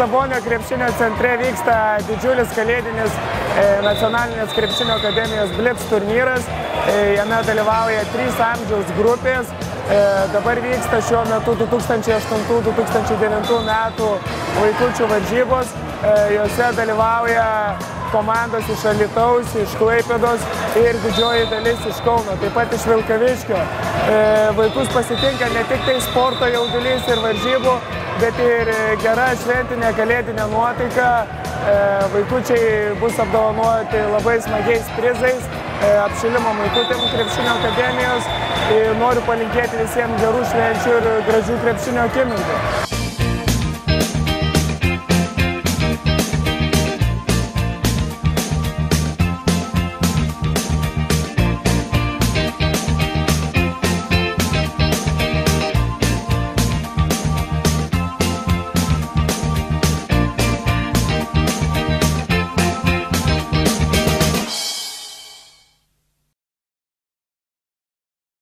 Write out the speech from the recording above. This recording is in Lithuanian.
Sabonio krepšinio centre vyksta didžiulis kalėdinis nacionalinės krepšinio akademijos Blitz turnyras. Jame dalyvauja 3 amžiaus grupės. Dabar vyksta šiuo metu 2008-2009 metų vaikučių varžybos. Jose dalyvauja komandos iš Alytaus, iš Klaipėdos ir didžioji dalis iš Kauno, taip pat iš Vilkaviškio. Vaikus pasitinka ne tik tai sporto jaudulys ir varžybų, bet ir gera šventinė kalėdinė nuotaika. Vaikučiai bus apdovanoti labai smagiais prizais, apšilimo maikutėm krepšinio akademijos. Noriu palinkėti visiems gerų švenčių ir gražių krepšinio akimirkų.